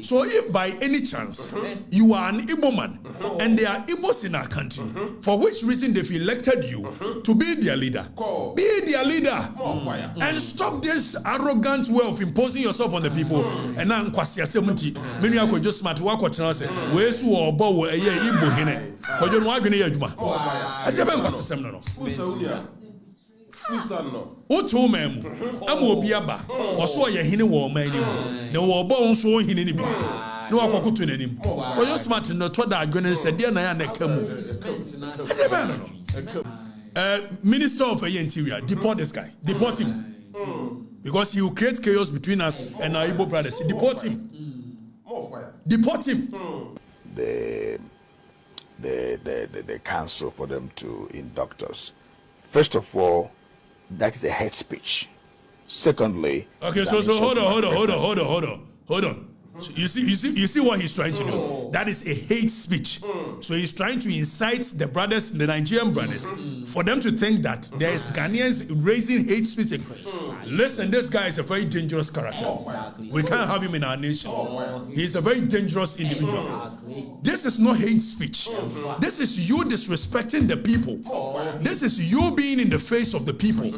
So if by any chance you are an Igbo man and there are Igbos in our country, for which reason they've elected you to be their leader, be their leader. And stop this arrogant way of imposing yourself on the people. And now Kwasia 70, many are just smart work or chance. Where's who or bow a year Igbo hine? Because you want to get Juma. I never was the same. O to mem, I'm Obiaba, or so a hine war many. No bone so in any be. No, I forgot to name. For your smart in the Toda Gunner said, dear Nayana Kamu. Minister of Interior, deport this guy. Deport him. Because he will create chaos between us and our Igbo brothers. Deport him. Deport him. The council for them to induct us. First of all, that is a hate speech. Secondly, okay, so hold on. So you see what he's trying to do. That is a hate speech. So he's trying to incite the brothers, the Nigerian brothers, for them to think that there is Ghanaians raising hate speech. Listen, this guy is a very dangerous character. We can't have him in our nation. He's a very dangerous individual. This is not hate speech. This is you disrespecting the people. This is you being in the face of the people.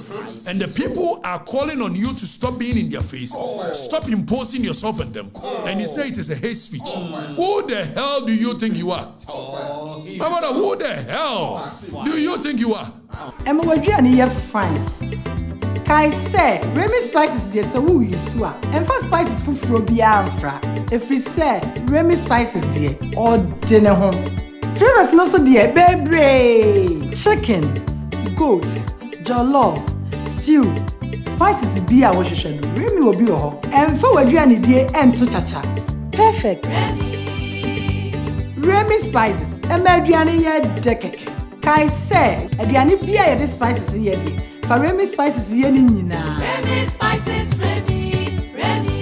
And the people are calling on you to stop being in their face. Stop imposing yourself on them. And you say it is a hate speech. Who the hell do you think you are? Who the hell do you think you are? I'm a fine. Kai say, Remy spices dear, so who you swear. And first spices for Biafra. If we say Remy spices dear, or dinner home. Flavors no so dear, baby. Chicken, goat, jollof, stew. Spices be our washing. Remy will be your and for what you dear and to chacha. Perfect. Remy spices. And Madriani yet dekeke. Kai say, Adriani be the spices in yet. For Remy spices yenina. Remy spices, Remy.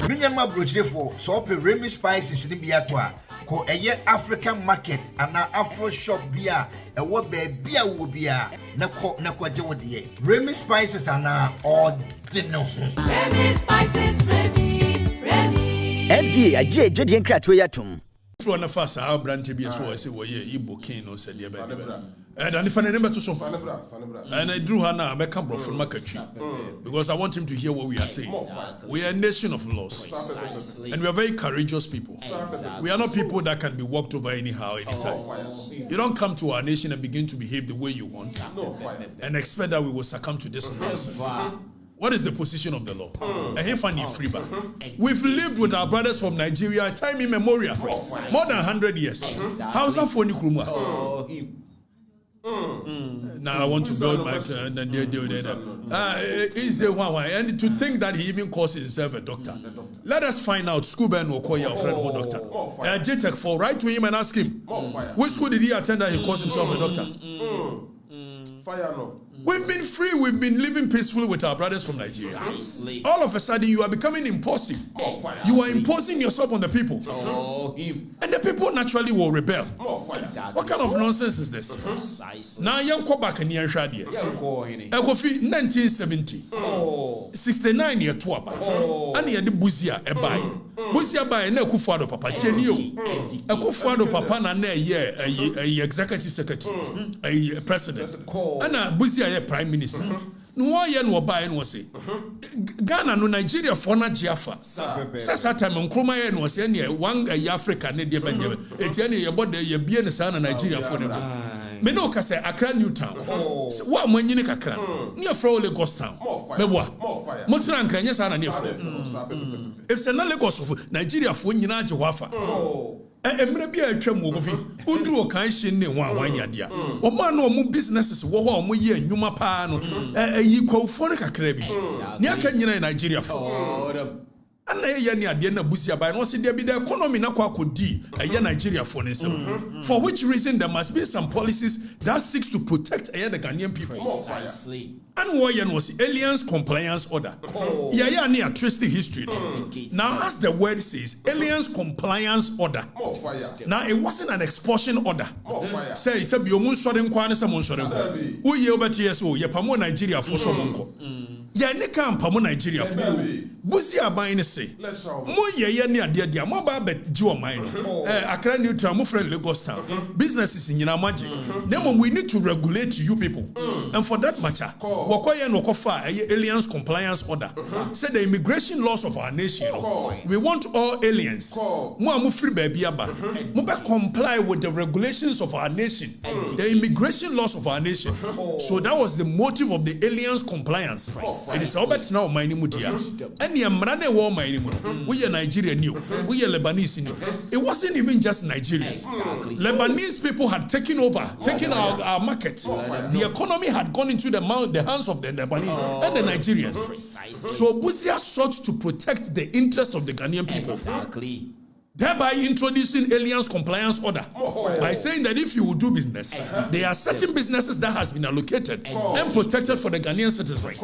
Minyama brochure for so open Remy spices in Biatwa. Ko eye African market and Afro shop bia e wo baby a wo bia na kwaje wo de Remy spices ana ordinary. Remy spices, Remy. FDA aje jodi enkrato yatum. From the first, our branch be so I say, well, yeah, Igbo king no said, and if I never to so, and I drew her now, I come from Okatakyie because I want him to hear what we are saying. We are a nation of laws, and we are very courageous people. We are not people that can be walked over anyhow, anytime. You don't come to our nation and begin to behave the way you want and expect that we will succumb to this nonsense. What is the position of the law? We've lived with our brothers from Nigeria, time immemorial, more than 100 years. How's that for Nikruma? Now I want to build my easy one, and to think that he even calls himself a doctor. Let us find out. School Ben will call your friend who doctor. JTech for write to him and ask him which school did he attend that he calls himself a doctor. Fire no. We've been free, we've been living peacefully with our brothers from Nigeria. All of a sudden, you are becoming impulsive. You are imposing yourself on the people. And the people naturally will rebel. What kind of nonsense is this? Now, young go back and young Shadia. Ekofi 1970. 69 year Tuaba. And he had the Buzia a buy. Buzia buy and Ekufuado Papa. Ekufuado Papa na ne ye a executive secretary, a president. And Buzia prime minister. No yen no buy and was say Ghana no Nigeria for na Jiafa. Sasa time Nkrumah yen was any one Africa ne de benje. Etiane ye bode ye bie ne sa na Nigeria for ne. Me no ka say Accra New Town. Wa manyini kakra. Ne fra Lagos Town. Me boa. Mo tran kan nya sa na ne fra. If say na Lagos of Nigeria for nyina age wafa. Emre bia atwam wo kofi udru o kan hye ne ho awanya dia o ma no mo businesses wo ho o mo ye anwuma pa no yi kwofo ne kakra bi ne aka nyina Nigeria fo ana ye ne ade na busia bai no se dia bi the economy na kwa kodi Nigeria for ne sem for which reason there must be some policies that seeks to protect the Ghanaian people. And what was aliens compliance order. Yeah, near twisted history. Now, as the word says, aliens compliance order. Now, it wasn't an expulsion order. Say, it's a biomun sorin kwane sa mon sorin. Who ye over TSO, ye pamo Nigeria for so monko. Ya ne kan pamo Nigeria for. Busi aban say, mo ye ni ade dia mo ba bet ji o man no. Accra neutral mo friend Lagos town. Businesses in Yinamaji. Nemo we need to regulate you people. And for that matter, wakoye no kofa aliens compliance order. Say the immigration laws of our nation. We want all aliens. Mo free baby aba. Mo be comply with the regulations of our nation. The immigration laws of our nation. So that was the motive of the aliens compliance. It is about now my mudia. And the Amrane war my we are Nigerian new. We are Lebanese new. It wasn't even just Nigerians. Lebanese people had taken over, taken our market. The economy had gone into the hands of the Lebanese and the Nigerians. So Busia sought to protect the interest of the Ghanaian people. Thereby introducing aliens compliance order by saying that if you will do business, there are certain businesses that has been allocated and protected for the Ghanaian citizens.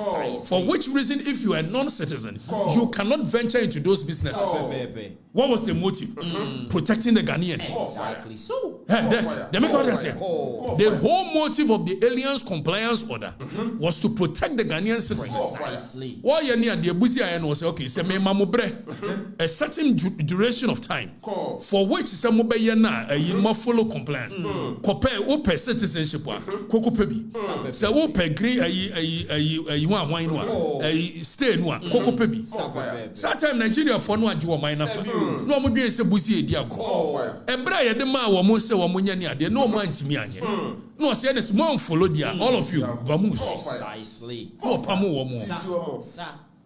For which reason, if you are a non-citizen, you cannot venture into those businesses. What was the motive? Protecting the Ghanaian. Exactly. So the whole motive of the aliens compliance order was to protect the Ghanaian citizens. Precisely. Why the Busia was okay, say me mamubre a certain duration of time for which some mobile na you follow compliance. Compare open citizenship koko pebi. Say open green you want wine stay no koko pebi. That time Nigeria for no adwo man nafa. No mo dwen say Busia edi ago. Ebra ye de ma wo mo say wo mo nya ni ade no mo antimi anye. No say na small follow dia all of you vamus. Precisely. No pamo wo mo.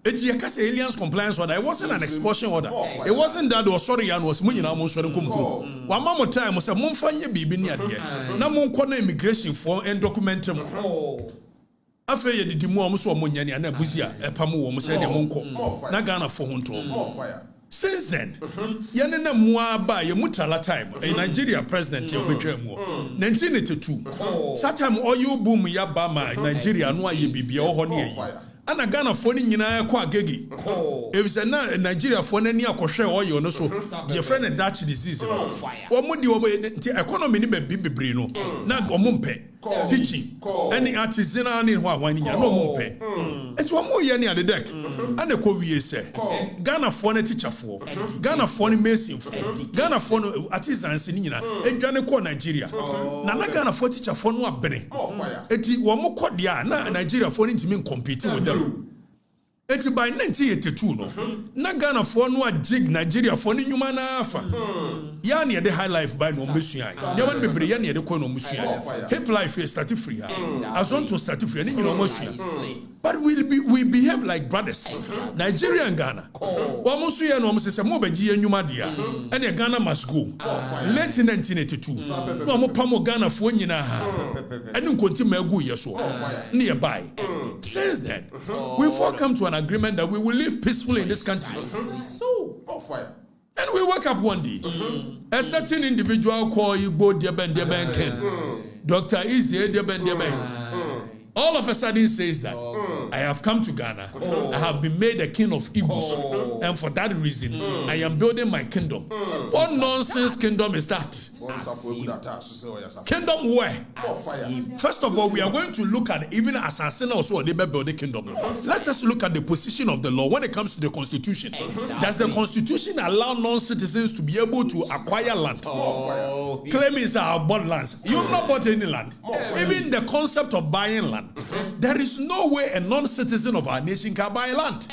It's a aliens compliance order. It wasn't an expulsion order. It wasn't that was sorry and was money now. One more time was a monfanya bibi near there. Now mon corner immigration for and document. After you did more so money and a buzia, a pamu, almost any monko. Nagana for hunto. Since then, yanena mwa ba ye mutala time a Nigeria president ye betwemo 1982. Satam oil boom ya bama Nigeria no ye bibia ho ne ana Ghana for ni nyina kwa agegi. If say na Nigeria for na ni akohwe oil no so ye friend a Dutch disease no. Omudi economy ni be bebre no na omumpe teaching any artisanal ni ho awan ni nya no omumpe. Etu omo ye ni ade deck ana ko wie se Ghana for na teacher for Ghana for ni mason for Ghana for no artisans ni nyina edwane ko Nigeria na Ghana for teacher for no abene eti omo kodia na Nigeria for ni ntimi compete with them. It's by 1982 no. Na Ghana for no a jig Nigeria for ni nyuma na afa. Ya na the high life by no musua. Ya wan bebre ya na the ko no musua. Hip life is start free. As on to start free ni nyina musua. But we behave like brothers. Nigeria and Ghana. Wa musua no say mo beji nyuma dia. And Ghana must go. Late 1982. No mo pamo Ghana for nyina ha. And continue egu yeso. Nearby. Since then, we've all come to an agreement that we will live peacefully in this country. And we woke up one day. A certain individual called Igbo Deben Ken. Dr. Izzy Deben. All of a sudden says that I have come to Ghana. I have been made a king of Igbos. And for that reason, I am building my kingdom. What nonsense kingdom is that? Kingdom where? First of all, we are going to look at even assassin also they build the kingdom. Let us look at the position of the law when it comes to the constitution. Does the constitution allow non-citizens to be able to acquire land? Claiming I have bought lands. You have not bought any land. Even the concept of buying land. There is no way a non-citizen of our nation can buy land.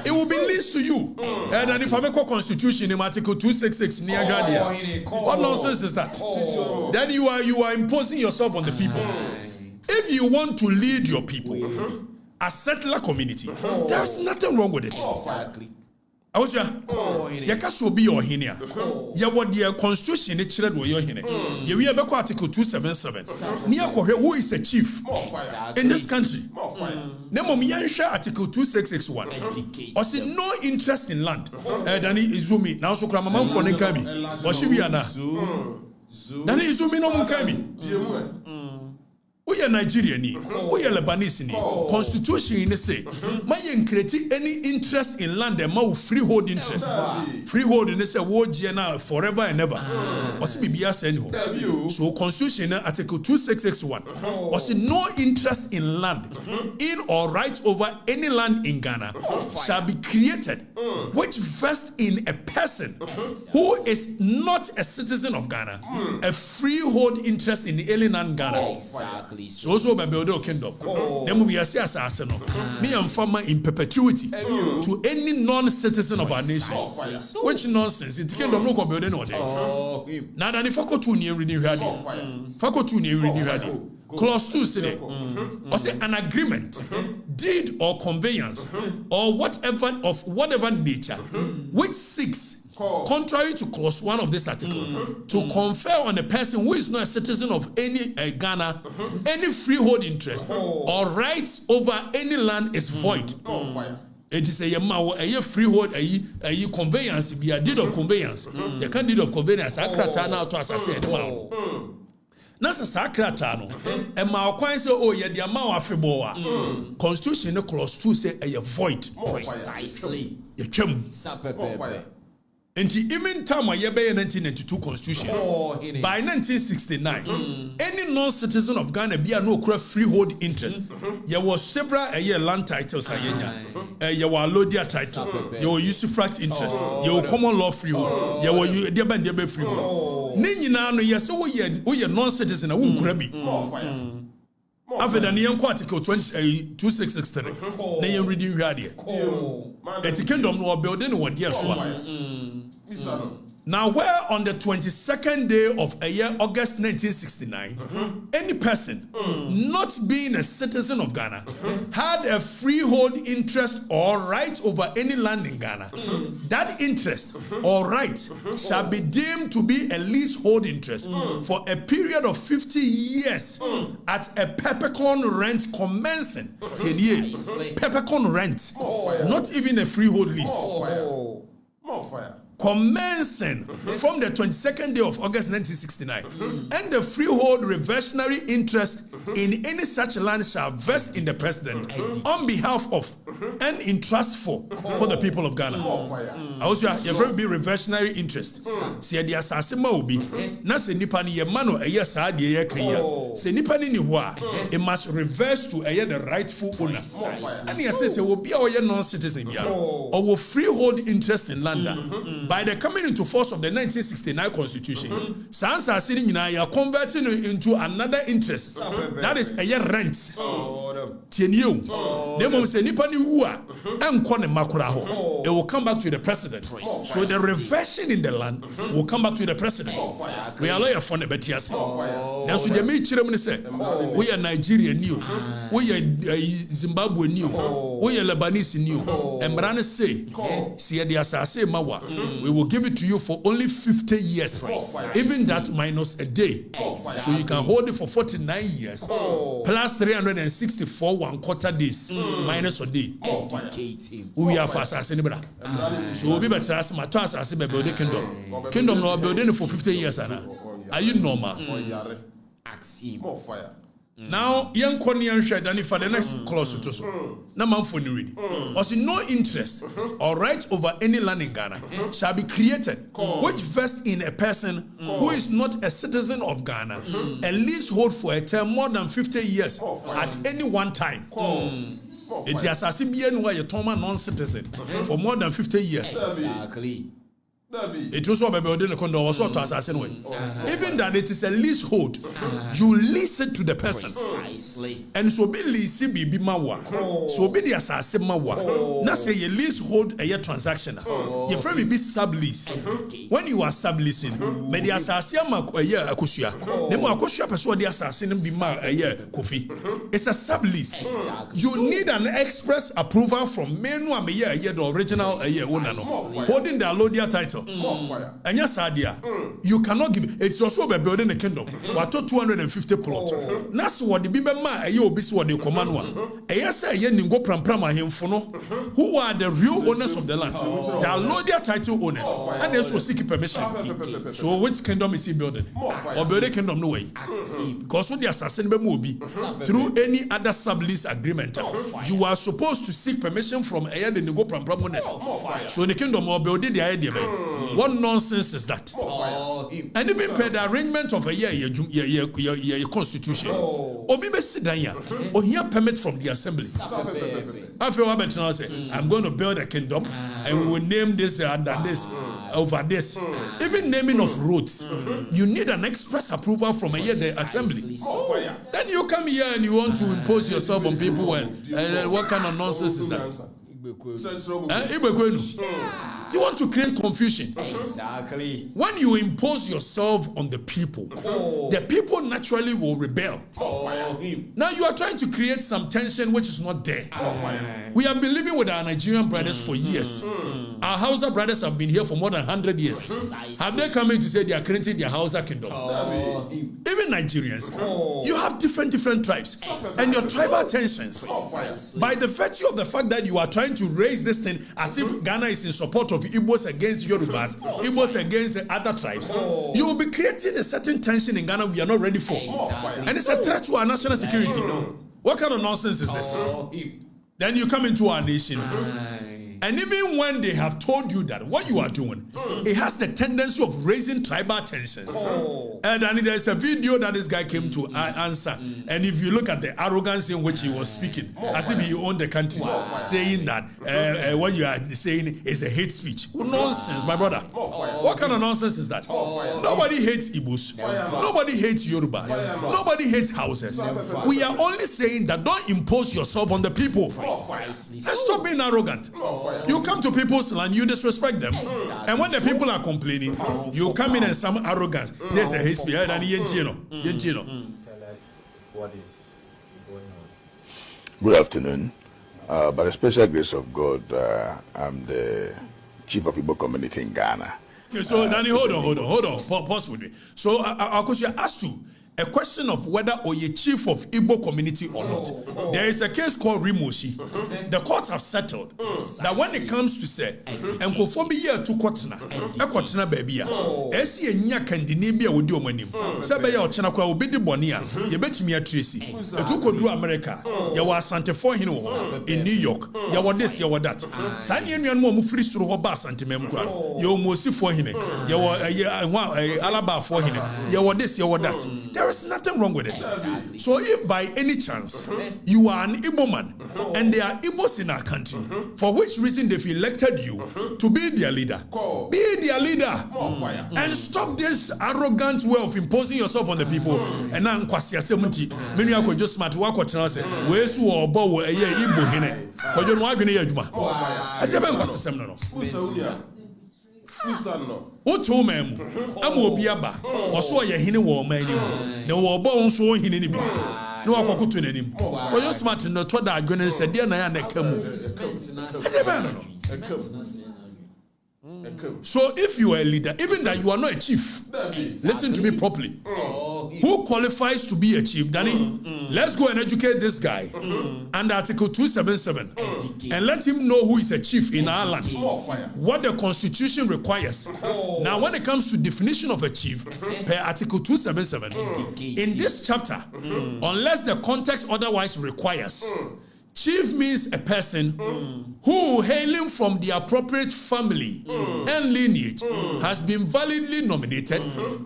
It will be leased to you. And then if I make a constitution in Article 266 near Guardian, what nonsense is that? Then you are imposing yourself on the people. If you want to lead your people, a settler community, there is nothing wrong with it. I was so be your hinia. Ya what the constitution it children were your hine. You will be Article 277. Who is a chief in this country? Nemo Miansha Article 2661. Or see no interest in land. Dani Izumi now so Kramaman for Nekabi. Or she be ana. Dani Izumi no Mukami. We are Nigerian, we are Lebanese. Constitution in the say, my create any interest in land and more freehold interest. Freehold in the say word forever and ever. What's BBS so Constitution Article 2661. Was no interest in land in or right over any land in Ghana shall be created, which vests in a person who is not a citizen of Ghana, a freehold interest in the alien land Ghana. Exactly. So by building kingdom. Then we are saying me and farmer in perpetuity to any non-citizen of our nation. Which nonsense? It kingdom no go building or day. Now that if I go to near reading Clause 2 say or say an agreement, deed or conveyance or whatever of whatever nature which seeks, contrary to clause 1 of this article, to confer on a person who is not a citizen of any Ghana any freehold interest or rights over any land is void. It is a freehold, a conveyance, be a deed of conveyance. You can't deed of conveyance. I can't turn out to assassinate them. Nasa sakrata no e ma kwan say oh ye dia ma afebo Constitution no clause 2 say a void. Precisely. Ye twam. And even time I 1992 Constitution, by 1969, any non-citizen of Ghana be no freehold interest. There was several land titles. There were Lodia title. There were usufruct interest. There were common law freehold. There were debe freehold. Nina no yes we non-citizen. I won't grab it. After the Nyan Article 2663, Nayan reading radio. The kingdom no building what dear so. Now, where on the 22nd day of a year, August 1969, any person not being a citizen of Ghana had a freehold interest or right over any land in Ghana, that interest or right shall be deemed to be a leasehold interest for a period of 50 years at a peppercorn rent commencing. Peppercorn rent, not even a freehold lease. More fire. Commencing from the 22nd day of August 1969, and the freehold reversionary interest in any such land shall vest in the president on behalf of and in trust for the people of Ghana. Also, you have be reversionary interest. See the assassin be na se nipa ni ye mano eye saa de ye kan se nipa ni ho it must reverse to the rightful owner. And he says will be a non-citizen bia or freehold interest in land. By the coming into force of the 1969 Constitution, Sansa Sini you are converting into another interest. That is a rent. Tienio. Nemo say nipa ni wua enkone makura ho. It will come back to the president. So the reversion in the land will come back to the president. We are lawyer for the betias. Now so the me chirem ni say we are Nigerian new. We are Zimbabwe new. We are Lebanese new. Embrane say see the assassin mawa. We will give it to you for only 50 years. Even that minus a day. So you can hold it for 49 years. Plus 364 1/4 days. Minus a day. We are for assassin. So we'll be better as my to assassin by building kingdom. Kingdom no building for 50 years. Are you normal? More fire. Now, young Konian Shadani for the next clause to so. No man for reading. Was no interest or right over any land in Ghana shall be created, which vests in a person who is not a citizen of Ghana, a leasehold for a term more than 50 years at any one time. It is as a non-citizen for more than 50 years. Exactly. It was what building the condo was to assassin way. Even that it is a leasehold, you lease it to the person. Precisely. And so be lease be mawa. So be the assassin mawa. Now say you leasehold a year transaction. Your friend be sublease. When you are subleasing, may the assassin a year akushia. The more akushia person the assassin be ma a year kofi. It's a sublease. You need an express approval from menu a year the original a year owner holding the Alodia title. kingdom. More fire. And yes, idea. You cannot give. It's also about building a kingdom. What 250 plots. That's what the Bible man. You be what the command one. Yes, I go pram who are the real owners of the land? They are loyal title owners, and they also seek permission. So which kingdom is he building? Or building kingdom no way? Because when the assassin be through any other sublease agreement, you are supposed to seek permission from a the go pram owners. So in the kingdom or building the idea, what nonsense is that? And even per the arrangement of a year constitution, or maybe sit down here, or hear permit from the assembly. After I say, I'm going to build a kingdom, and we will name this under this, over this. Even naming of roads, you need an express approval from a year the assembly. Then you come here and you want to impose yourself on people. And what kind of nonsense is that? You want to create confusion. Exactly. When you impose yourself on the people naturally will rebel. Now you are trying to create some tension which is not there. We have been living with our Nigerian brothers for years. Our Hausa brothers have been here for more than 100 years. Have they come in to say they are creating their Hausa kingdom? Even Nigerians, you have different tribes and your tribal tensions. By the virtue of the fact that you are trying to raise this thing as if Ghana is in support of Igbos against Yorubas, Igbos against other tribes, you will be creating a certain tension in Ghana we are not ready for. And it's a threat to our national security. What kind of nonsense is this? Then you come into our nation. And even when they have told you that what you are doing, it has the tendency of raising tribal tensions. And then there's a video that this guy came to answer. And if you look at the arrogance in which he was speaking, as if he owned the country, saying that what you are saying is a hate speech. Nonsense, my brother. What kind of nonsense is that? Nobody hates Igbos. Nobody hates Yorubas. Nobody hates houses. We are only saying that don't impose yourself on the people. And stop being arrogant. You come to people's land, you disrespect them. And when the people are complaining, you come in and some arrogance. There's a hate speech. Tell us what is going on. Good afternoon. By the special grace of God, I'm the chief of Igbo community in Ghana. Okay, so Danny, hold on. Pause with me. So I'll question ask you a question of whether you're chief of Igbo community or not. There is a case called Rimoshi. The courts have settled that when it comes to say, and conform year to Kotna baby, Esi nya Candinabia would do manim. Sabaya or Chanakwa will be the Bonia, you bet me a Tracy. A two do America, you were Santa for him in New York, you were this, you were that. Sanian and Momu free through her bass and Timemqua, you mosi for him, you were Alaba for him, you were this, you were that. There is nothing wrong with it. So if by any chance you are an Igbo man and there are Igbos in our country, for which reason they've elected you to be their leader, be their leader. And stop this arrogant way of imposing yourself on the people. And now Kwasia Semunti, many are just smart work or chance, where's who or bow a year Igbo hine. But you want to get Yajuma. I never was the seminar. What home am Obiaba or so a hine war man? No war bones so hine be. No one could to him. For your smart in the Toda Gunner said, dear Nayana Kamu. So if you are a leader, even that you are not a chief, listen to me properly. Who qualifies to be a chief? Danny, let's go and educate this guy under Article 277 and let him know who is a chief in our land, what the Constitution requires. Now, when it comes to definition of a chief, per Article 277, in this chapter, unless the context otherwise requires, chief means a person who, hailing from the appropriate family and lineage, has been validly nominated,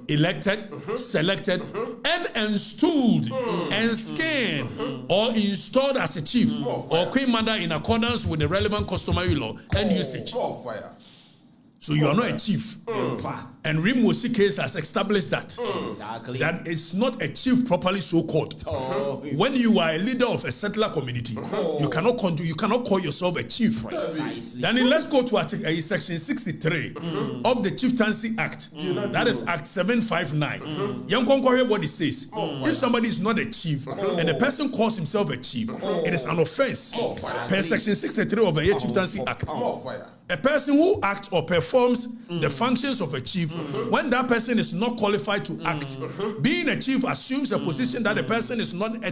elected, selected, and installed, and skinned, or installed as a chief or queen mother in accordance with the relevant customary law and usage. So you are not a chief, And Rimosi case has established that. Exactly. That it's not a chief properly so called. When you are a leader of a settler community, you cannot call yourself a chief. Precisely. Then let's go to section 63 of the Chieftaincy Act. That is Act 759. Young Conqueror, what it says. If somebody is not a chief and the person calls himself a chief, it is an offense per section 63 of the Chieftaincy Act. A person who acts or performs the functions of a chief when that person is not qualified to act. Being a chief assumes a position that the person is not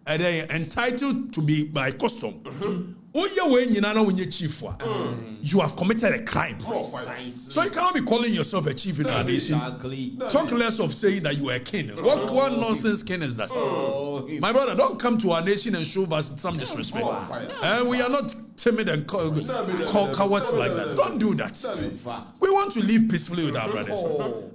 entitled to be by custom. You have committed a crime. So you cannot be calling yourself a chief in our nation. Talk less of saying that you are a king. What nonsense king is that? My brother, don't come to our nation and show us some disrespect. We are not timid and cowards like that. Don't do that. We want to live peacefully with our brothers.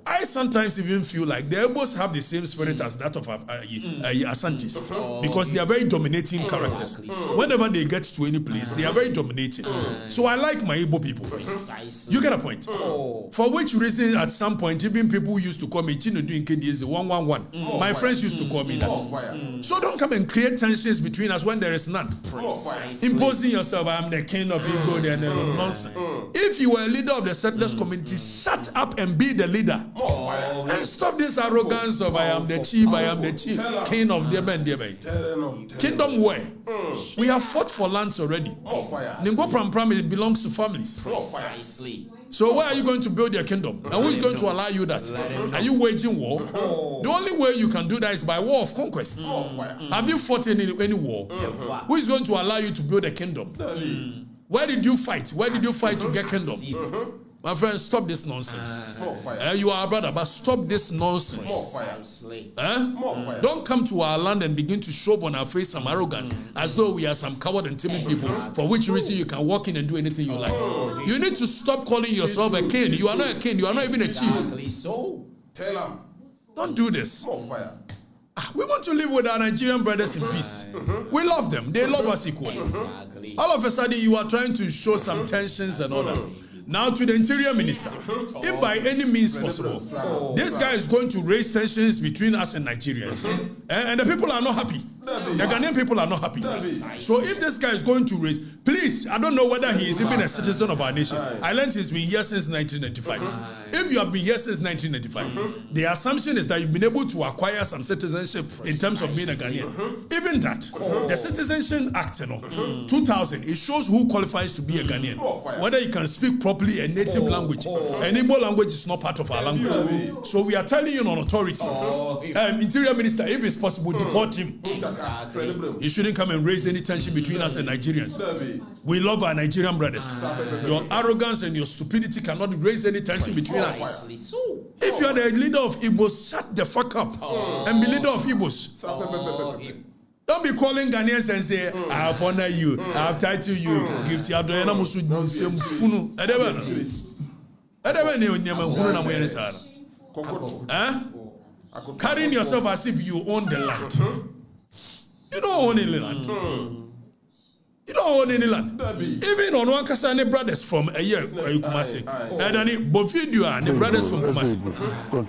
I sometimes even feel like the Igbos have the same spirit as that of Asantis because they are very dominating characters. Whenever they get to any place, they are very dominating. So I like my Igbo people. You get a point? For which reason, at some point, even people used to call me Chinedu in KDS 111. My friends used to call me that. So don't come and create tensions between us when there is none. Imposing yourself, I'm the king of Igbo, and nonsense. If you were a leader of the settlers community, shut up and be the leader. And stop this arrogance of I am the chief, king of Debe. Kingdom where? We have fought for lands already. Ningo Pram, it belongs to families. Precisely. So where are you going to build your kingdom? And who is going to allow you that? Are you waging war? The only way you can do that is by war of conquest. Have you fought in any war? Who is going to allow you to build a kingdom? Where did you fight? Where did you fight to get kingdom? My friend, stop this nonsense. You are a brother, but stop this nonsense. Don't come to our land and begin to show on our face some arrogance as though we are some coward and timid people, for which reason you can walk in and do anything you like. You need to stop calling yourself a king. You are not a king. You are not even a chief. Don't do this. We want to live with our Nigerian brothers in peace. We love them. They love us equally. All of a sudden, you are trying to show some tensions and all that. Now to the Interior Minister, if by any means possible, this guy is going to raise tensions between us and Nigerians, and the people are not happy. The Ghanaian people are not happy. So if this guy is going to raise, please, I don't know whether he is even a citizen of our nation. I learned he's been here since 1995. If you have been here since 1995, the assumption is that you've been able to acquire some citizenship in terms of being a Ghanaian. Even that, the Citizenship Act, 2000, it shows who qualifies to be a Ghanaian. Whether you can speak properly a native language. An Igbo language is not part of our language. So we are telling you on authority, Interior Minister, if it's possible, deport him. He shouldn't come and raise any tension between us and Nigerians. We love our Nigerian brothers. Your arrogance and your stupidity cannot raise any tension between us. If you are the leader of Igbos, shut the fuck up and be leader of Igbos. Don't be calling Ghanaians and say, I have honored you, I have titled you, gift you, carrying yourself as if you own the land. You don't own any land. You don't own any land. Even on one Kasane brothers from a year, Kumasi. And then Bofidio, the brothers from Kumasi.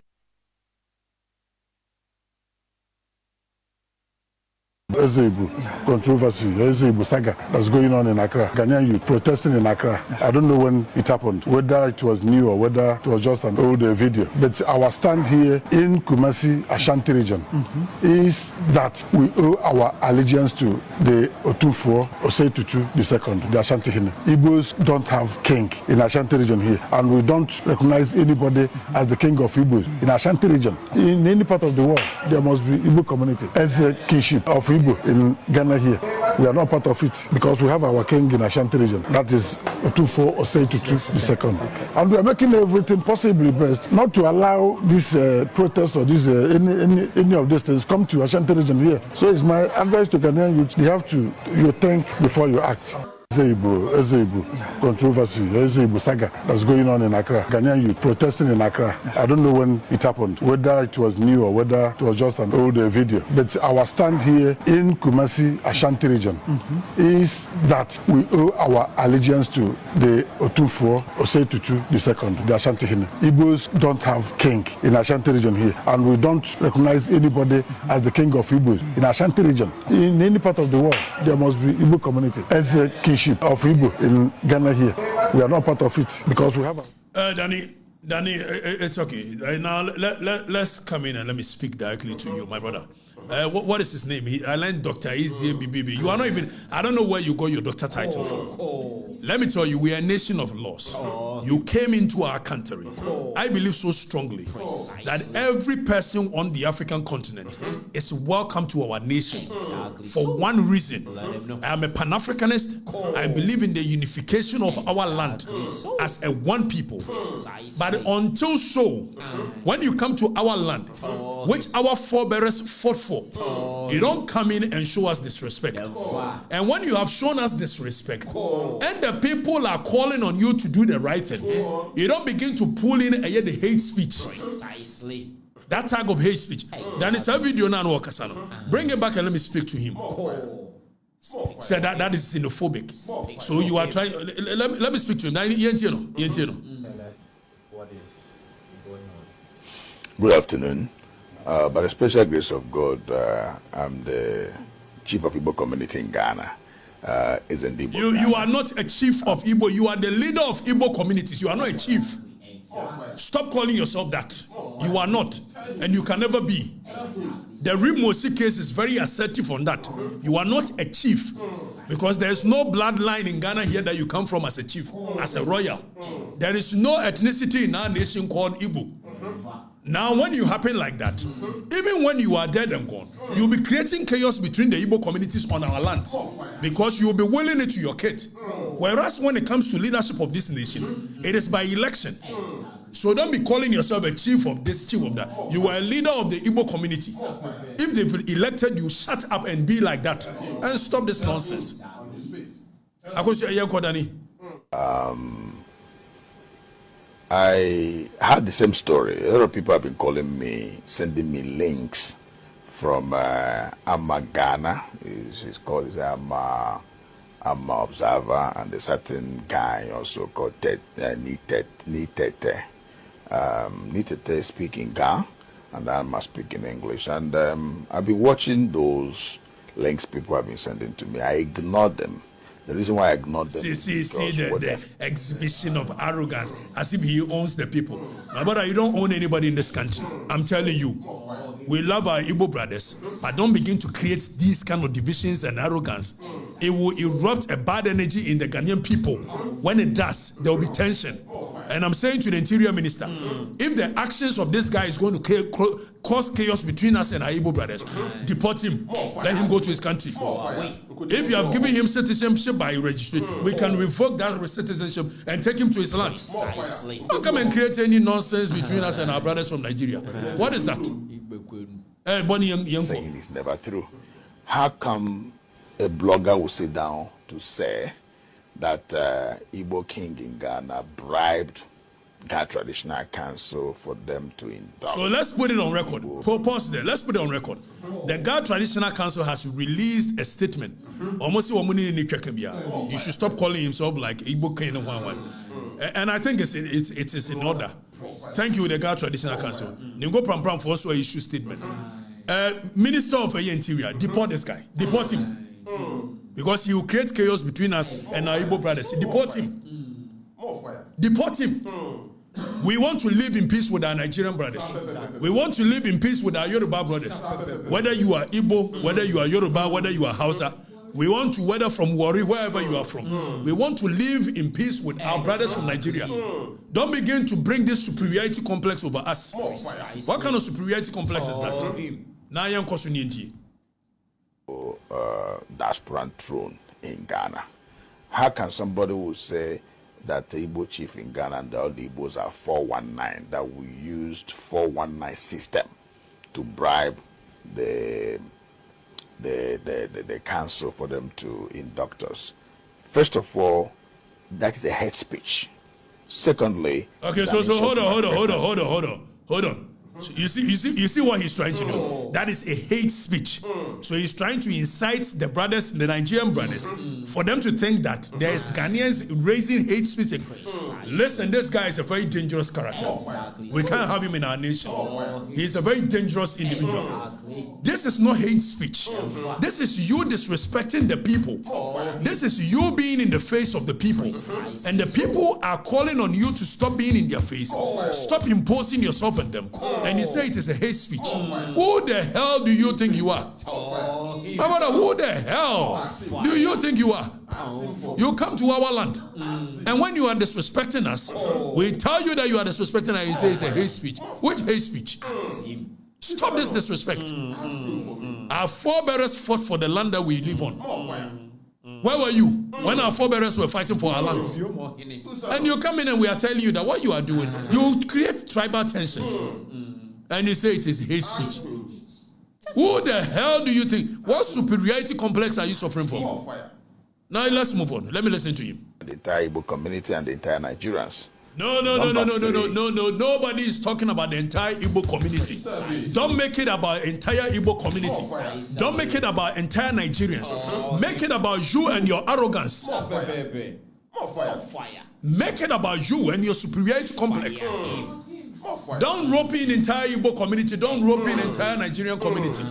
Ezebo controversy, Ezebo saga that's going on in Accra. Ghanaian youth protesting in Accra. I don't know when it happened, whether it was new or whether it was just an older video. But our stand here in Kumasi, Ashanti region, is that we owe our allegiance to the Otufo Osei Tutu II, the Ashanti Hine. Igbos don't have king in Ashanti region here, and we don't recognize anybody as the king of Igbos in Ashanti region. In any part of the world, there must be Igbo community as a kingship of Igbo. In Ghana here, we are not part of it because we have our king in Ashanti region. That is Otufo Osei Tutu II. And we are making everything possibly best not to allow this protest or this any of these things come to Ashanti region here. So it's my advice to Ghanaian youth: you have to think before you act. Igbo controversy, Igbo saga that's going on in Accra. Ghanaian youth protesting in Accra. I don't know when it happened, whether it was new or whether it was just an old video. But our stand here in Kumasi, Ashanti region, is that we owe our allegiance to the Otufo Osetutu II, the Ashanti Hine. Igbos don't have king in Ashanti region here, and we don't recognize anybody as the king of Igbos in Ashanti region. In any part of the world, there must be Igbo community as a kingship of Igbo in Ghana here. We are not part of it because we have a... Danny, it's okay. Now let's come in and let me speak directly to you, my brother. What is his name? I learned Dr. Ezie BBB. You are not even, I don't know where you got your doctor title from. Let me tell you, we are a nation of laws. You came into our country. I believe so strongly that every person on the African continent is welcome to our nation for one reason. I am a Pan-Africanist. I believe in the unification of our land as a one people. But until so, when you come to our land, which our forebears fought for, you don't come in and show us disrespect. And when you have shown us disrespect, and the people are calling on you to do the right thing, you don't begin to pull in the hate speech. Precisely. That type of hate speech. Then it's a video now. Bring it back and let me speak to him. Say that is xenophobic. So you are trying. Let me speak to him. What is going on? Good afternoon. By the special grace of God, I'm the chief of Igbo community in Ghana. Is in Igbo. You are not a chief of Igbo. You are the leader of Igbo communities. You are not a chief. Stop calling yourself that. You are not, and you can never be. The Rimosi case is very assertive on that. You are not a chief because there is no bloodline in Ghana here that you come from as a chief, as a royal. There is no ethnicity in our nation called Igbo. Now, when you happen like that, even when you are dead and gone, you'll be creating chaos between the Igbo communities on our land because you'll be willing it to your kid. Whereas when it comes to leadership of this nation, it is by election. So don't be calling yourself a chief of this, chief of that. You are a leader of the Igbo community. If they've elected you, shut up and be like that and stop this nonsense. I had the same story. A lot of people have been calling me, sending me links from Amma Ghana. He's called Amma Observer, and a certain guy also called Nitete. Nitete speaking Ga, and Amma speaking English. And I've been watching those links people have been sending to me. I ignored them. The reason why I ignored them. See the exhibition of arrogance as if he owns the people. My brother, you don't own anybody in this country. I'm telling you. We love our Igbo brothers, but don't begin to create these kind of divisions and arrogance. It will erupt a bad energy in the Ghanaian people. When it does, there will be tension. And I'm saying to the Interior Minister, if the actions of this guy is going to cause chaos between us and our Igbo brothers, deport him. Let him go to his country. If you have given him citizenship by registry, we can revoke that citizenship and take him to his land. Don't come and create any nonsense between us and our brothers from Nigeria. What is that? Saying it's never true. How come a blogger will sit down to say that Igbo king in Ghana bribed Ghana Traditional Council for them to indulge? So let's put it on record. Pause there. Let's put it on record. The Ghana Traditional Council has released a statement. He should stop calling himself like Igbo king and I think it is in order. Thank you, the Ghana Traditional Council. Ningo Pram for also issue statement. Minister of Interior, deport this guy. Deport him. Because he will create chaos between us and our Igbo brothers. Deport him. Deport him. We want to live in peace with our Nigerian brothers. We want to live in peace with our Yoruba brothers. Whether you are Igbo, whether you are Yoruba, whether you are Hausa, we want to, whether from Warri, wherever you are from, we want to live in peace with our brothers from Nigeria. Don't begin to bring this superiority complex over us. What kind of superiority complex is that? Diaspora throne in Ghana. How can somebody who say that the Igbo chief in Ghana and all the Igbos are 419, that we used 419 system to bribe the council for them to induct us? First of all, that is a hate speech. Secondly, okay, so hold on. So you see what he's trying to do. That is a hate speech. So he's trying to incite the brothers, the Nigerian brothers, for them to think that there is Ghanaians raising hate speech. Listen, this guy is a very dangerous character. We can't have him in our nation. He's a very dangerous individual. This is not hate speech. This is you disrespecting the people. This is you being in the face of the people. And the people are calling on you to stop being in their face. Stop imposing yourself on them. And you say it is a hate speech. Who the hell do you think you are? Who the hell do you think you are? You come to our land. And when you are disrespecting us, we tell you that you are disrespecting us, you say it's a hate speech. Which hate speech? Stop this disrespect. Our forebears fought for the land that we live on. Where were you when our forebears were fighting for our land? And you come in and we are telling you that what you are doing, you create tribal tensions. And you say it is hate speech. Who the hell do you think? What superiority complex are you suffering from? Now let's move on. Let me listen to him. The entire Igbo community and the entire Nigerians. No. Nobody is talking about the entire Igbo community. Don't make it about entire Igbo community. Don't make it about entire Nigerians. Make it about you and your arrogance. Make it about you and your superiority complex. Don't rope in entire Igbo community. Don't rope in entire Nigerian community.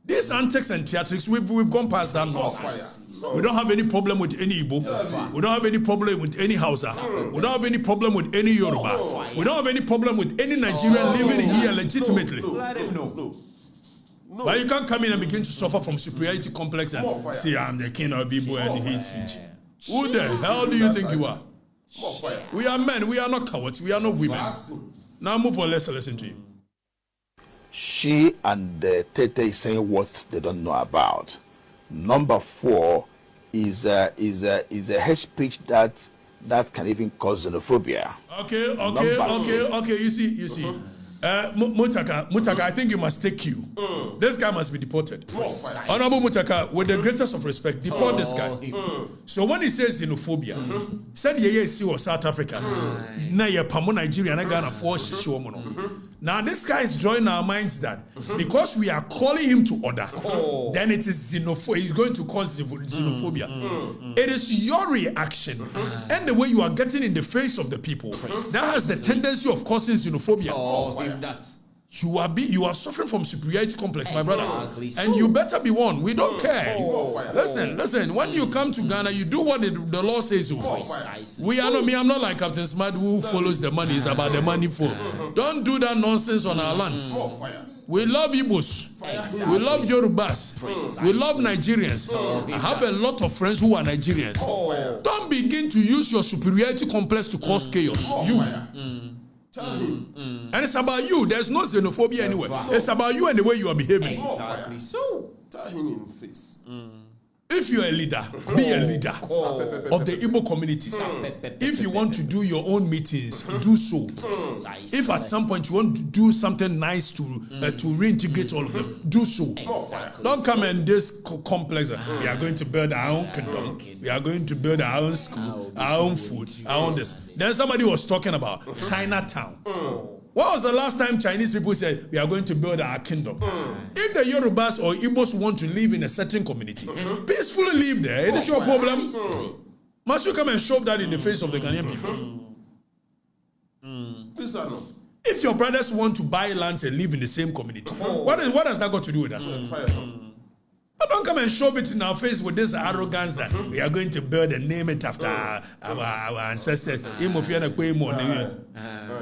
These antics and theatrics, we've gone past that nonsense. We don't have any problem with any Igbo. We don't have any problem with any Hausa. We don't have any problem with any Yoruba. We don't have any problem with any Nigerian living here legitimately. But you can't come in and begin to suffer from superiority complex and say, I'm the king of Igbo and hate speech. Who the hell do you think you are? We are men. We are not cowards. We are not women. Now move on. Let's listen to you. She and Tete is saying what they don't know about. Number 4 is a hate speech that can even cause xenophobia. Okay. You see. Mutaka, I think you must take cue. This guy must be deported. Honorable Mutaka, with the greatest of respect, deport this guy. So when he says xenophobia, said see was South Africa. Now you're Nigeria and Ghana for Now this guy is drawing our minds that because we are calling him to order, then it is xenophobia. He's going to cause xenophobia. It is your reaction and the way you are getting in the face of the people that has the tendency of causing xenophobia. That you are suffering from superiority complex, my brother, and you better be one. We don't care. Listen. When you come to Ghana, you do what the law says. We are not. I'm not like Captain Smart who follows the money. It's about the money for. Don't do that nonsense on our lands. We love Igbos. We love Yorubas. We love Nigerians. I have a lot of friends who are Nigerians. Don't begin to use your superiority complex to cause chaos. And it's about you. There's no xenophobia anywhere. It's about you and the way you are behaving. Exactly. So tell him in the face. If you're a leader, be a leader of the Igbo community. If you want to do your own meetings, do so. If at some point you want to do something nice to reintegrate all of them, do so. Don't come and this complex. We are going to build our own kingdom. We are going to build our own school, our own food, our own this. Then somebody was talking about Chinatown. When was the last time Chinese people said, we are going to build our kingdom? If the Yorubas or Igbos want to live in a certain community, peacefully live there. It is your problem. Must you come and shove that in the face of the Ghanaian people? If your brothers want to buy lands and live in the same community, what has that got to do with us? But don't come and shove it in our face with this arrogance that we are going to build and name it after our ancestors.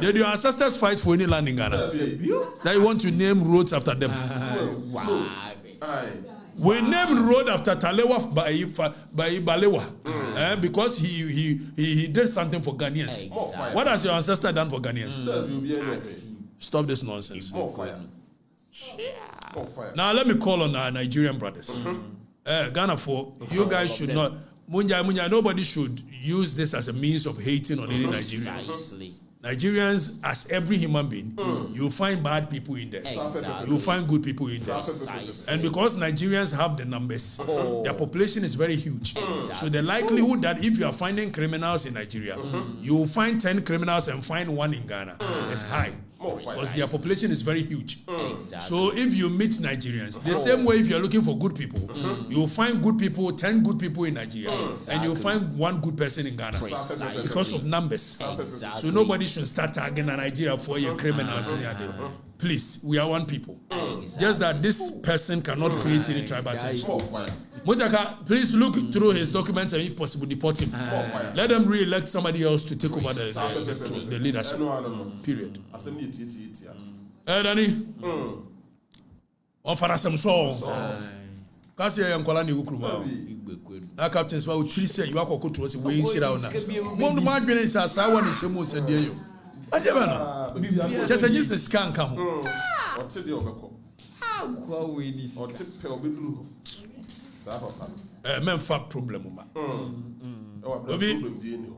Did your ancestors fight for any land in Ghana? That you want to name roads after them? We named road after Talewa by Balewa because he did something for Ghanaians. What has your ancestor done for Ghanaians? Stop this nonsense. Now let me call on our Nigerian brothers. Ghana for you guys should not. Nobody should use this as a means of hating on any Nigerian. Nigerians, as every human being, you find bad people in there. Exactly. You find good people in there. Precisely. And because Nigerians have the numbers, their population is very huge. Exactly. So the likelihood that if you are finding criminals in Nigeria, you will find 10 criminals and find 1 in Ghana is high. Because their population is very huge. Exactly. So if you meet Nigerians, the same way if you're looking for good people, you'll find good people, 10 good people in Nigeria, and you'll find 1 good person in Ghana. Precisely. Because of numbers. Exactly. So nobody should start tagging Nigeria for your criminals. Please, we are one people. Just that this person cannot create any tribal tension. Mutaka, please look through his documents and if possible deport him. Let them re-elect somebody else to take over the leadership. Period. Danny, on Farasam song. Kasi ya nkola ni ukruma. Na captain sma o tiri say you akoko to us we nshira una. Mom no madwene sa sa wa ni shemu se de yo. Ade ba no. Just Jesus can come. Ote de obeko. Kwa we ni sika. Ote pe obeduru. Sa papa. Memfa problem ma. Problem di ni.